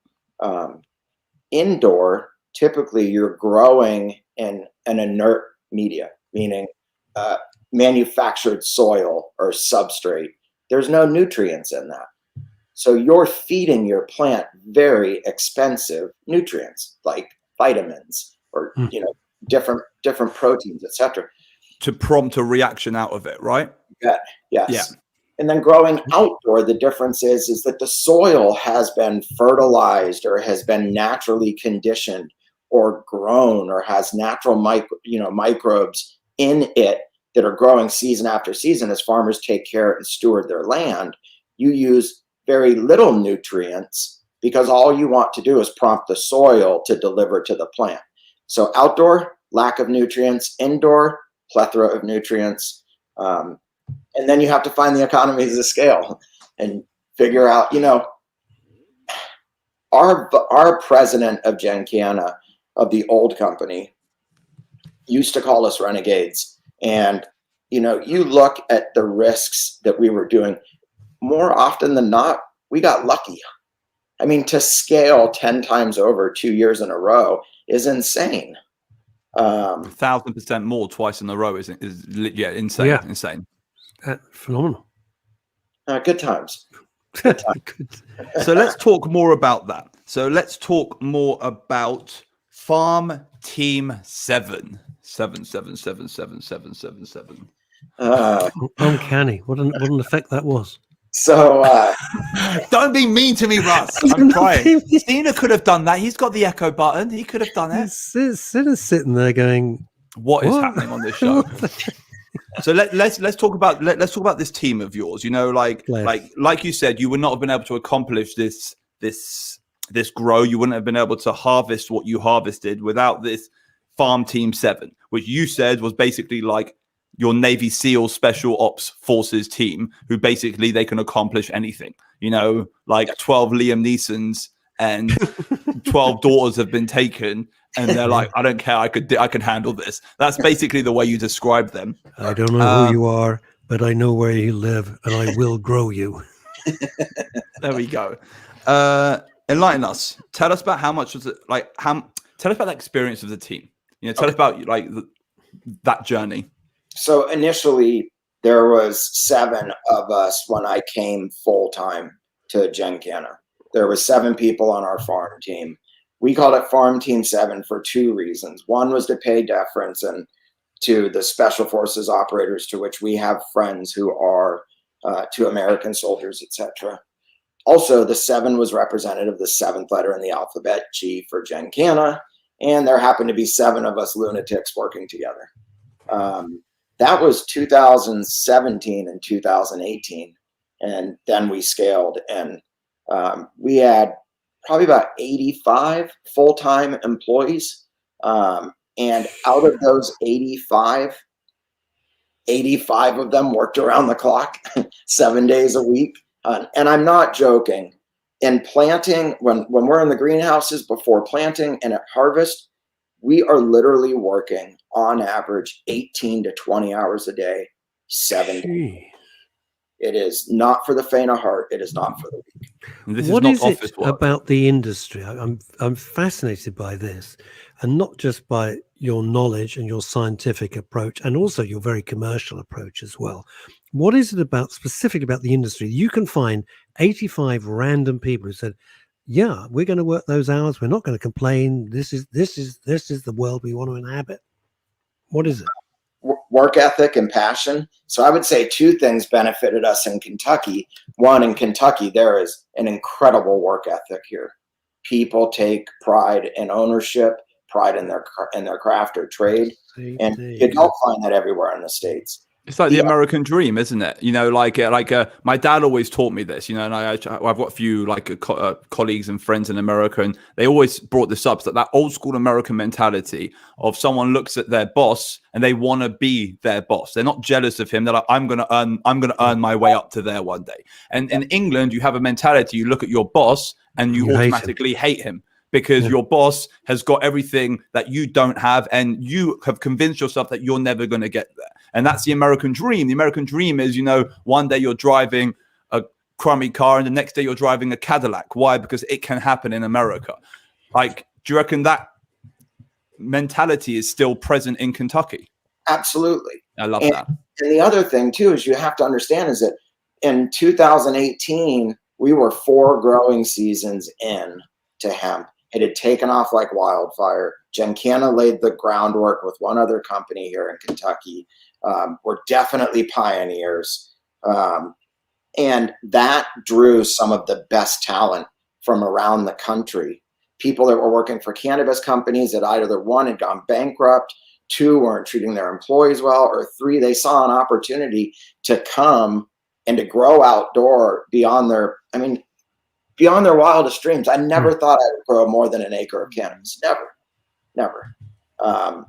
Indoor, typically you're growing in an inert media, meaning manufactured soil or substrate. There's no nutrients in that. So you're feeding your plant very expensive nutrients like vitamins or different proteins, etc. To prompt a reaction out of it, right? Yeah. Yes. Yeah. And then growing outdoor, the difference is that the soil has been fertilized or has been naturally conditioned or grown or has natural microbes in it that are growing season after season as farmers take care and steward their land. You use very little nutrients because all you want to do is prompt the soil to deliver to the plant. So outdoor, lack of nutrients; indoor, plethora of nutrients. And then you have to find the economies of scale and figure out, our president of Gencana, of the old company, used to call us renegades. And, you look at the risks that we were doing, more often than not, we got lucky. I mean, to scale 10 times over 2 years in a row is insane. 1,000% more twice in a row is insane. Yeah. Insane. Phenomenal. Good times. So let's talk more about that. So let's talk more about Farm Team 7. 7777777. Uncanny. What an effect that was. So don't be mean to me, Russ. I'm trying. Cena could have done that. He's got the echo button. He could have done it. Cena's sitting there going, what is happening on this show? So let's talk about this team of yours. Like you said, you would not have been able to accomplish this grow. You wouldn't have been able to harvest what you harvested without this Farm Team 7, which you said was basically like your Navy SEAL Special Ops Forces team, who basically they can accomplish anything. 12 Liam Neesons and 12 daughters have been taken, and they're like, I don't care, I can handle this. That's basically the way you describe them. I don't know who you are, but I know where you live, and I will grow you. There we go. Enlighten us. Tell us about how much was it like? Tell us about the experience of the team. You know, tell us about like that journey. So initially, there was 7 of us when I came full time to Gencana. There were 7 people on our farm team. We called it Farm Team 7 for 2 reasons. One was to pay deference and to the Special Forces operators, to which we have friends who are to American soldiers, etc. Also, the 7 was representative of the 7th letter in the alphabet, G for Gencana, and there happened to be 7 of us lunatics working together. That was 2017 and 2018, and then we scaled, and we had probably about 85 full-time employees, and out of those 85 of them worked around the clock, 7 days a week. And I'm not joking. In planting, when we're in the greenhouses before planting and at harvest, we are literally working on average 18 to 20 hours a day, 7 days. It is not for the faint of heart. It is not for the weak. What is it about the industry? I'm fascinated by this, and not just by your knowledge and your scientific approach, and also your very commercial approach as well. What is it specific about the industry? You can find 85 random people who said, "Yeah, we're going to work those hours. We're not going to complain. This is the world we want to inhabit." What is it? Work ethic and passion. So I would say 2 things benefited us in Kentucky. One, in Kentucky, there is an incredible work ethic here. People take pride in ownership, pride in their craft or trade, and you don't find that everywhere in the States. It's like the American dream, isn't it? You know, like my dad always taught me this, you know, and I've got a few colleagues and friends in America, and they always brought this up, that old school American mentality of someone looks at their boss and they want to be their boss. They're not jealous of him. They're like, I'm going to earn my way up to there one day. And in England, you have a mentality, you look at your boss and you automatically hate him. Because your boss has got everything that you don't have, and you have convinced yourself that you're never going to get there. And that's the American dream. The American dream is, you know, one day you're driving a crummy car and the next day you're driving a Cadillac. Why? Because it can happen in America. Like, do you reckon that mentality is still present in Kentucky? Absolutely. I love that. And the other thing, too, is you have to understand is that in 2018, we were 4 growing seasons in to hemp. It had taken off like wildfire. Gencana laid the groundwork with one other company here in Kentucky. We're definitely pioneers. And that drew some of the best talent from around the country. People that were working for cannabis companies that either 1 had gone bankrupt, 2 weren't treating their employees well, or 3, they saw an opportunity to come and to grow outdoor beyond their wildest dreams. I never thought I would grow more than an acre of cannabis. Never.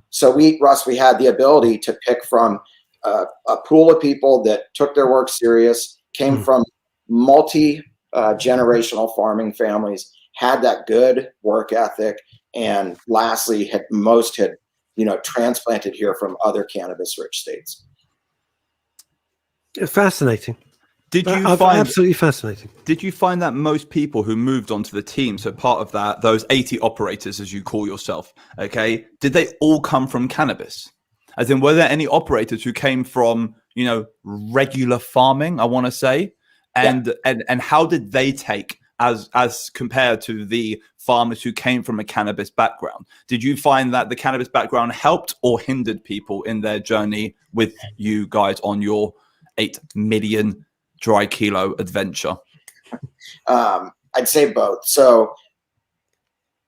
So we had the ability to pick from a pool of people that took their work serious, came from multi-generational farming families, had that good work ethic, and lastly, most had transplanted here from other cannabis-rich states. Fascinating. Absolutely fascinating. Did you find that most people who moved onto the team, so part of that, those 80 operators, as you call yourself, okay, did they all come from cannabis? As in, were there any operators who came from, regular farming, I want to say? And how did they take as compared to the farmers who came from a cannabis background? Did you find that the cannabis background helped or hindered people in their journey with you guys on your 8 million dry kilo adventure? I'd say both. So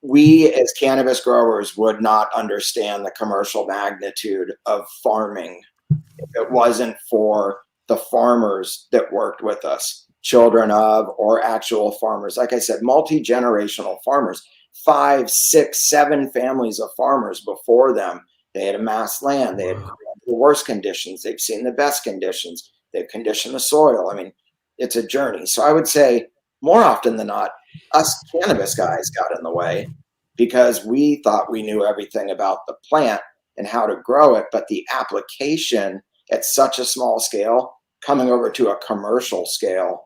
we as cannabis growers would not understand the commercial magnitude of farming if it wasn't for the farmers that worked with us, children of or actual farmers. Like I said, multi-generational farmers, 5, 6, 7 families of farmers before them. They had amassed land. They had the worst conditions. They've seen the best conditions. They've conditioned the soil. I mean, it's a journey. So I would say more often than not, us cannabis guys got in the way because we thought we knew everything about the plant and how to grow it. But the application at such a small scale, coming over to a commercial scale,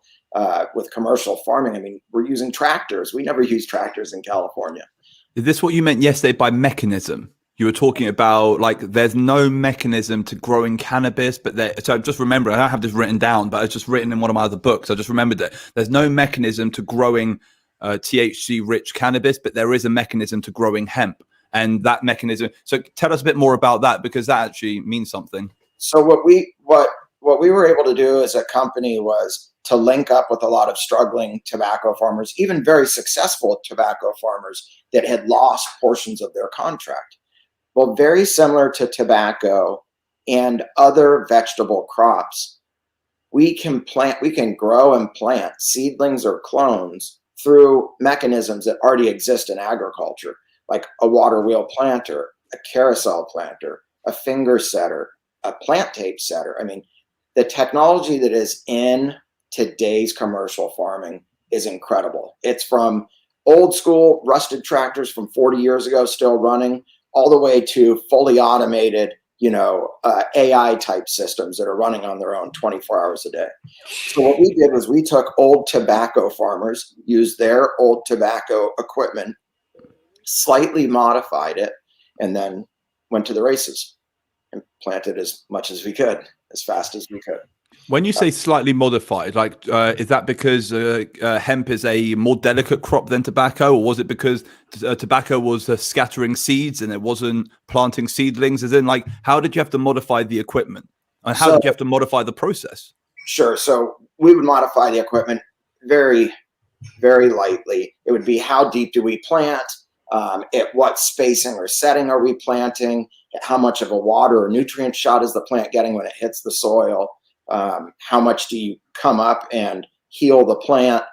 with commercial farming. I mean, we're using tractors. We never used tractors in California. Is this what you meant yesterday by mechanism? You were talking about like there's no mechanism to growing cannabis, but so just remember, I don't have this written down, but it's just written in one of my other books. I just remembered that there's no mechanism to growing THC rich cannabis, but there is a mechanism to growing hemp, and that mechanism. So tell us a bit more about that, because that actually means something. So what we were able to do as a company was to link up with a lot of struggling tobacco farmers, even very successful tobacco farmers that had lost portions of their contract. Well, very similar to tobacco and other vegetable crops, we can grow and plant seedlings or clones through mechanisms that already exist in agriculture, like a water wheel planter, a carousel planter, a finger setter, a plant tape setter. I mean, the technology that is in today's commercial farming is incredible. It's from old school rusted tractors from 40 years ago still running, all the way to fully automated, AI type systems that are running on their own 24 hours a day. So what we did was we took old tobacco farmers, used their old tobacco equipment, slightly modified it, and then went to the races and planted as much as we could, as fast as we could. When you say slightly modified, like, is that because hemp is a more delicate crop than tobacco, or was it because tobacco was scattering seeds and it wasn't planting seedlings? As in, like, how did you have to modify the equipment, and how did you have to modify the process? Sure. So we would modify the equipment very, very lightly. It would be, how deep do we plant? At what spacing or setting are we planting? How much of a water or nutrient shot is the plant getting when it hits the soil? How much do you come up and heal the plant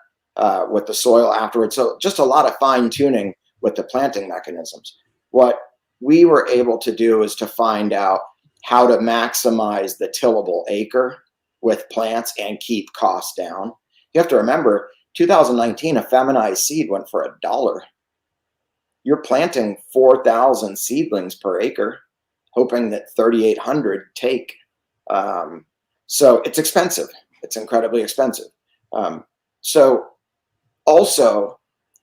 with the soil afterwards? So just a lot of fine tuning with the planting mechanisms. What we were able to do is to find out how to maximize the tillable acre with plants and keep costs down. You have to remember, 2019, a feminized seed went for $1. You're planting 4,000 seedlings per acre, hoping that 3,800 take. So it's expensive. It's incredibly expensive. So also,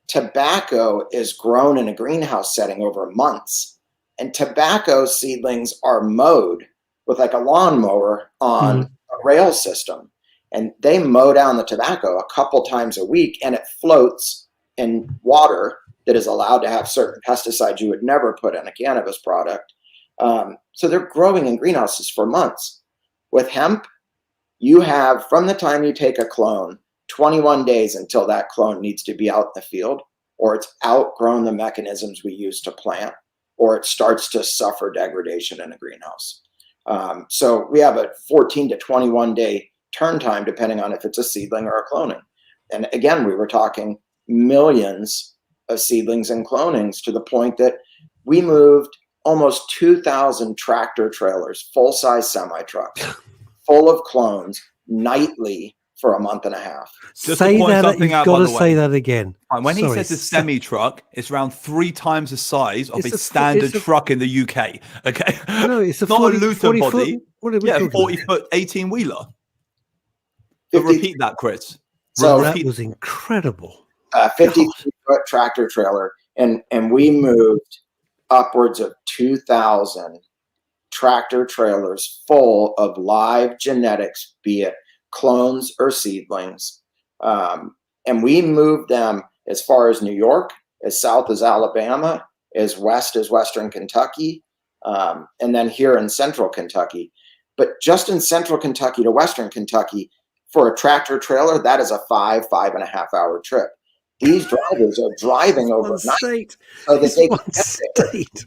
tobacco is grown in a greenhouse setting over months, and tobacco seedlings are mowed with like a lawnmower on a rail system, and they mow down the tobacco a couple times a week, and it floats in water that is allowed to have certain pesticides you would never put in a cannabis product. So they're growing in greenhouses for months. With hemp, you have, from the time you take a clone, 21 days until that clone needs to be out in the field, or it's outgrown the mechanisms we use to plant, or it starts to suffer degradation in a greenhouse. So we have a 14 to 21 day turn time, depending on if it's a seedling or a cloning. And again, we were talking millions of seedlings and clonings, to the point that we moved almost 2,000 tractor trailers, full-size semi-trucks, full of clones nightly for a month and a half. Just say to point that. something You've out, got by to the say way. that again. When he Sorry. says a semi truck, it's around 3 times the size of a It's standard truck in the UK. Okay, No, it's a not 40, a Luther 40 body. foot. What are we Yeah, talking 40 about? foot 18 wheeler. But repeat that, Chris. So That was incredible. 50-foot tractor trailer, and we moved upwards of 2,000 tractor trailers full of live genetics, be it clones or seedlings. And we moved them as far as New York, as south as Alabama, as west as Western Kentucky, and then here in central Kentucky. But just in central Kentucky to Western Kentucky, for a tractor trailer, that is a 5.5 hour trip. These drivers are driving overnight State. so that they One can get there. state.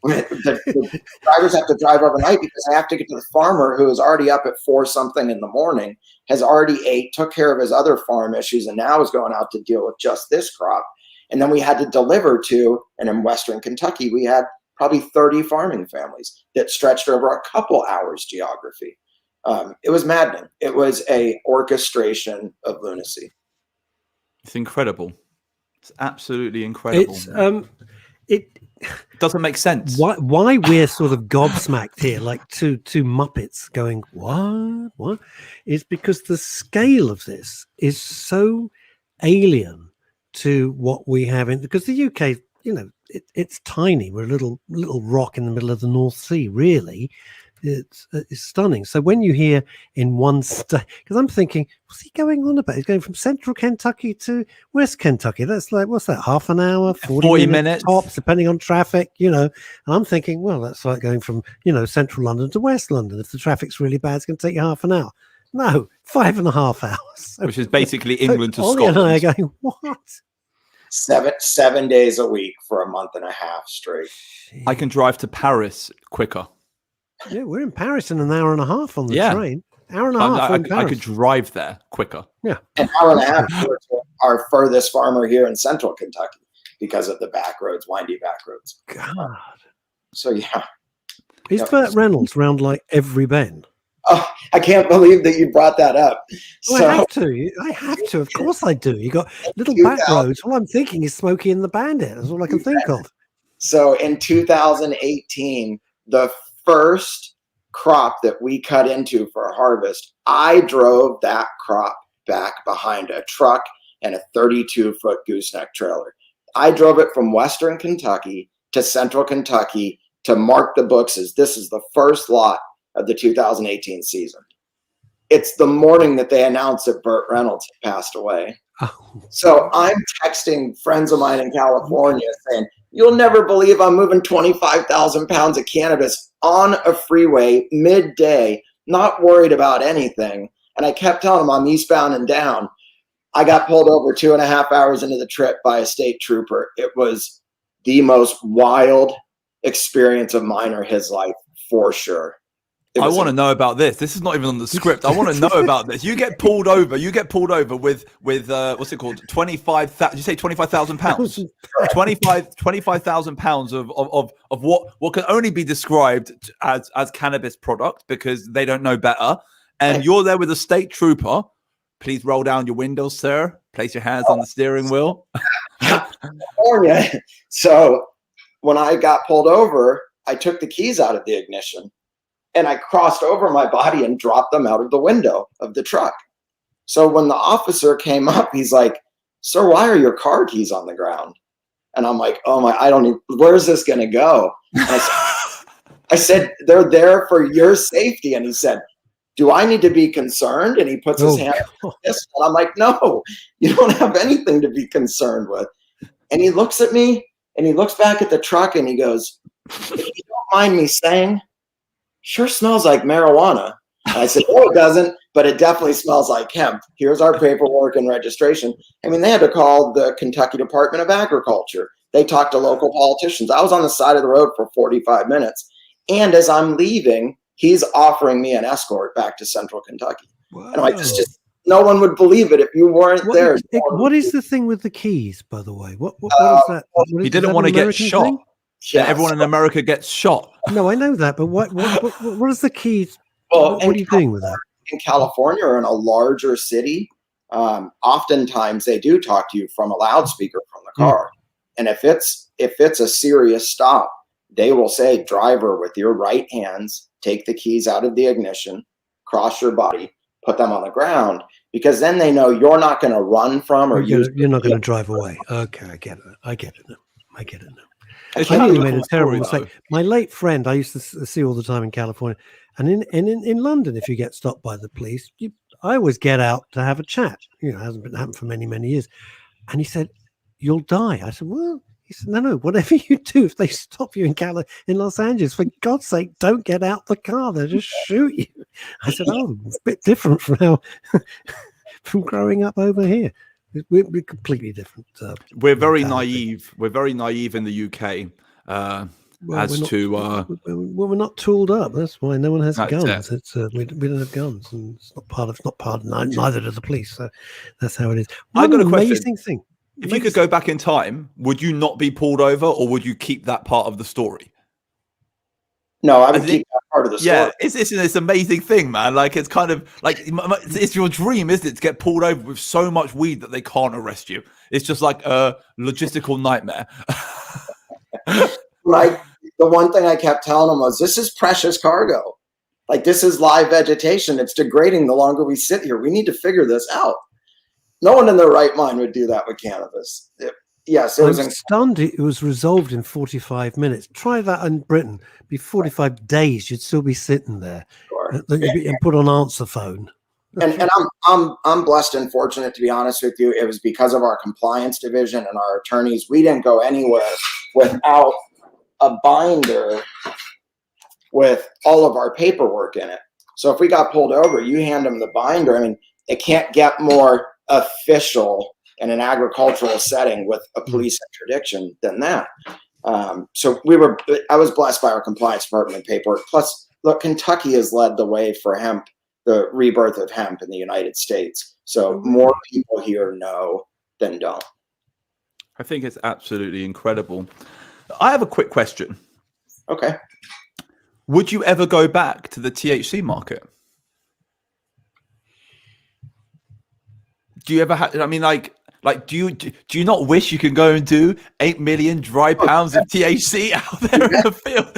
The drivers have to drive overnight because they have to get to the farmer, who is already up at 4 something in the morning, has already ate, took care of his other farm issues, and now is going out to deal with just this crop. And then we had to deliver to, and in Western Kentucky, we had probably 30 farming families that stretched over a couple hours geography. It was maddening. It was a orchestration of lunacy. It's incredible. It's absolutely incredible. It's Doesn't make sense. Why we're sort of gobsmacked here, like two Muppets going, what? Is because the scale of this is so alien to what we have in, because the UK, it's tiny. We're a little rock in the middle of the North Sea, really. It's stunning. So when you hear in one state, because I'm thinking, what's he going on about? He's going from central Kentucky to West Kentucky. That's like, what's that, half an hour, 40 minutes tops, depending on traffic, And I'm thinking, well, that's like going from, central London to West London. If the traffic's really bad, it's going to take you half an hour. No, 5.5 hours. Which is basically England to Ollie Scotland. and I are going, what? 7 days a week for a month and a half straight. I can drive to Paris quicker. Yeah, we're in Paris in an hour and a half on the train. Hour and a half. I could drive there quicker. Yeah. An hour and a half to our furthest farmer here in central Kentucky because of the back roads, windy back roads. God. So, yeah. Is Burt Reynolds round like every bend? Oh, I can't believe that you brought that up. Well, I have to. I have to. Of course I do. You got little back roads. All I'm thinking is Smokey and the Bandit. That's all I can think of. So in 2018, the first crop that we cut into for harvest, I drove that crop back behind a truck and a 32-foot gooseneck trailer. I drove it from Western Kentucky to Central Kentucky to mark the books as this is the first lot of the 2018 season. It's the morning that they announced that Burt Reynolds had passed away. Oh. So I'm texting friends of mine in California saying, you'll never believe I'm moving 25,000 pounds of cannabis on a freeway midday, not worried about anything. And I kept telling them I'm eastbound and down. I got pulled over 2.5 hours into the trip by a state trooper. It was the most wild experience of mine or his life, for sure. I want to know about this. This is not even on the script. I want to know about this. You get pulled over. With what's it called? 25,000. Did you say 25,000 pounds? 25,000 pounds of what can only be described as cannabis product because they don't know better. And you're there with a state trooper. Please roll down your windows, sir. Place your hands on the steering wheel. California. So when I got pulled over, I took the keys out of the ignition. And I crossed over my body and dropped them out of the window of the truck. So when the officer came up, he's like, sir, why are your car keys on the ground? And I'm like, oh my, where's this going to go? I said, they're there for your safety. And he said, do I need to be concerned? And he puts his hand on this. And I'm like, no, you don't have anything to be concerned with. And he looks at me and he looks back at the truck and he goes, if you don't mind me saying, sure smells like marijuana. And I said, no, it doesn't, but it definitely smells like hemp. Here's our paperwork and registration. I mean, they had to call the Kentucky Department of Agriculture. They talked to local politicians. I was on the side of the road for 45 minutes. And as I'm leaving, he's offering me an escort back to Central Kentucky. Wow. And I'm like, just no one would believe it if you weren't there. What is the thing with the keys, by the way? What is that? He didn't want to get shot. Thing? Yeah, everyone in America gets shot. No, I know that, but what is the keys? Well, what are you doing with that? In California or in a larger city, oftentimes they do talk to you from a loudspeaker from the car. And if it's a serious stop, they will say, driver, with your right hands, take the keys out of the ignition, cross your body, put them on the ground, because then they know you're not going to run from or you're not going to drive away. Okay, I get it now. It's I nearly made a terrible mistake. My late friend, I used to see all the time in California, and in London, if you get stopped by the police, I always get out to have a chat. It hasn't happened for many, many years. And he said, "You'll die." I said, "Well," he said, "No, whatever you do, if they stop you in Los Angeles, for God's sake, don't get out the car. They'll just shoot you." I said, "Oh, it's a bit different from from growing up over here." We're completely different. We're very naive. We're very naive in the UK we're not tooled up. That's why no one has guns. We don't have guns, and it's not part of. Neither do the police. So that's how it is. I got a amazing thing. If you could go back in time, would you not be pulled over, or would you keep that part of the story? No, I would keep that part of the story. Yeah, it's this amazing thing, man. Like, it's kind of like, it's your dream, isn't it, to get pulled over with so much weed that they can't arrest you. It's just like a logistical nightmare. The one thing I kept telling them was, this is precious cargo. Like, this is live vegetation. It's degrading the longer we sit here. We need to figure this out. No one in their right mind would do that with cannabis. I'm stunned it was resolved in 45 minutes. Try that in Britain. Be 45 days. You'd still be sitting there and put on answer phone. And I'm blessed and fortunate, to be honest with you. It was because of our compliance division and our attorneys. We didn't go anywhere without a binder with all of our paperwork in it. So if we got pulled over, you hand them the binder. I mean, it can't get more official in an agricultural setting with a police interdiction than that. So I was blessed by our compliance department and paperwork. Plus, look, Kentucky has led the way for hemp, the rebirth of hemp in the United States. So more people here know than don't. I think it's absolutely incredible. I have a quick question. Okay. Would you ever go back to the THC market? Do you ever have, I mean, like, do you not wish you could go and do 8 million dry pounds of THC out there in the field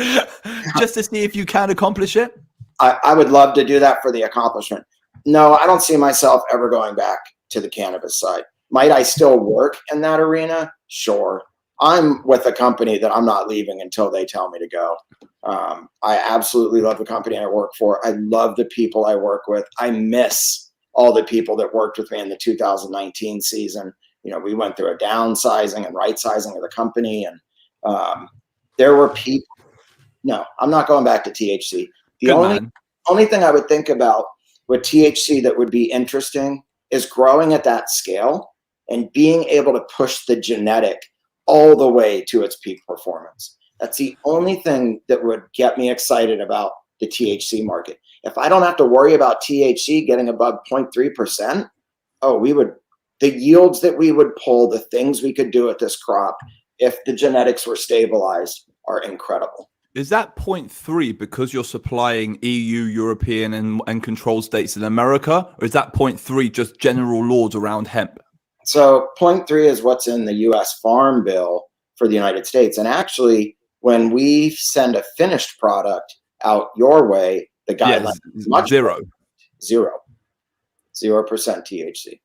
just to see if you can accomplish it? I would love to do that for the accomplishment. No, I don't see myself ever going back to the cannabis side. Might I still work in that arena? Sure. I'm with a company that I'm not leaving until they tell me to go. I absolutely love the company I work for. I love the people I work with. I miss all the people that worked with me in the 2019 season. We went through a downsizing and right sizing of the company. And there were people. No, I'm not going back to THC. The only thing I would think about with THC that would be interesting is growing at that scale and being able to push the genetic all the way to its peak performance. That's the only thing that would get me excited about the THC market. If I don't have to worry about THC getting above 0.3%, the yields that we would pull, the things we could do with this crop, if the genetics were stabilized, are incredible. Is that 0.3 because you're supplying EU, European, and controlled states in America? Or is that 0.3 just general laws around hemp? So 0.3 is what's in the U.S. Farm Bill for the United States. And actually, when we send a finished product out your way, the guideline is much 0% THC.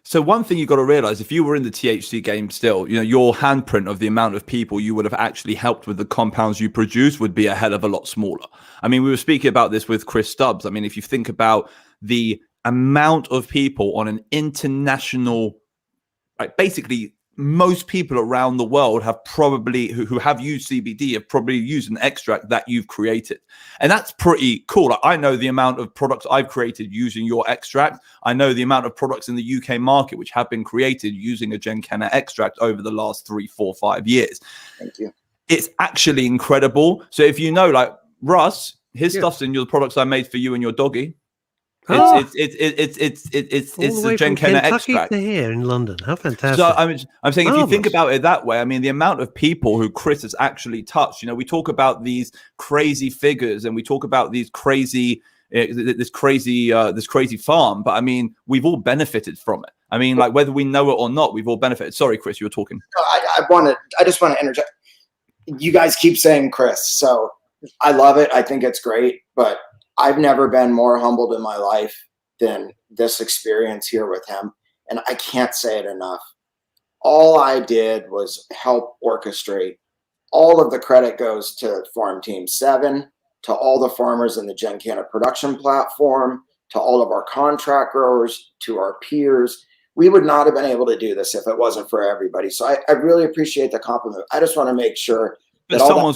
So one thing you've got to realize, if you were in the THC game still, your handprint of the amount of people you would have actually helped with the compounds you produce would be a hell of a lot smaller. I mean, we were speaking about this with Chris Stubbs. I mean, if you think about the amount of people on an international, basically most people around the world have probably who have used CBD have probably used an extract that you've created, and that's pretty cool. I know the amount of products I've created using your extract. I know the amount of products in the UK market which have been created using a Genkenna extract over the last 3, 4, 5 years. Thank you. It's actually incredible. So if like Russ, his stuff's in your products I made for you and your doggy. It's the Genkenna extract. To here in London. How fantastic! So I'm saying, if you think about it that way, I mean, the amount of people who Chris has actually touched. We talk about these crazy figures, and we talk about these crazy, this crazy farm. But I mean, we've all benefited from it. I mean, like whether we know it or not, we've all benefited. Sorry, Chris, you were talking. I just want to interject. You guys keep saying Chris, so I love it. I think it's great, but I've never been more humbled in my life than this experience here with him. And I can't say it enough. All I did was help orchestrate. All of the credit goes to Farm Team 7, to all the farmers in the Genkenna production platform, to all of our contract growers, to our peers. We would not have been able to do this if it wasn't for everybody. So I really appreciate the compliment. I just want to make sure that someone's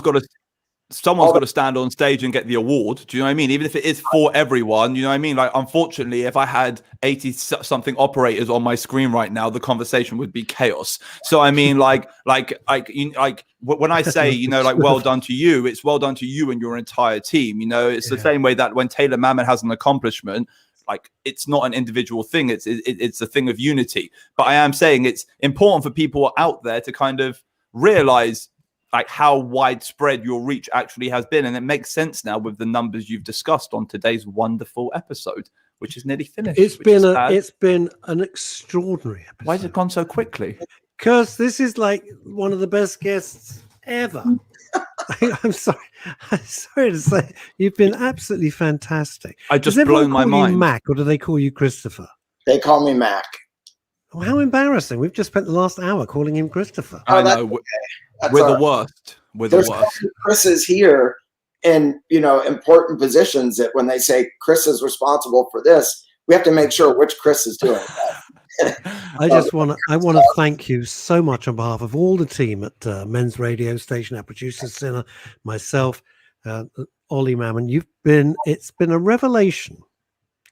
got to stand on stage and get the award. Do you know what I mean? Even if it is for everyone, you know what I mean? Like, unfortunately, if I had 80 something operators on my screen right now, the conversation would be chaos. So, I mean, like when I say, well done to you, it's well done to you and your entire team. It's the same way that when Taylor Mammon has an accomplishment, like, it's not an individual thing. It's a thing of unity. But I am saying it's important for people out there to kind of realize like how widespread your reach actually has been. And it makes sense now with the numbers you've discussed on today's wonderful episode, which is nearly finished. It's been an extraordinary episode. Why has it gone so quickly? Because this is like one of the best guests ever. I'm sorry. I'm sorry to say, you've been absolutely fantastic. I just Does everyone blown my call you mind. Mac, or do they call you Christopher? They call me Mac. Well, how embarrassing. We've just spent the last hour calling him Christopher. I that's know. okay. That's We're all the right. worst. We're the There's worst. Chris's here in, you know, important positions that when they say Chris is responsible for this, we have to make sure which Chris is doing that. I want to thank you so much on behalf of all the team at Men's Radio Station, our producer Sinner, myself, Ollie Mammon. It's been a revelation.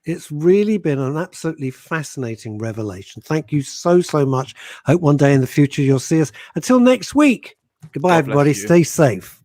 It's really been an absolutely fascinating revelation. Thank you so much. Hope one day in the future you'll see us. Until next week. Goodbye, God bless everybody. you. Stay safe.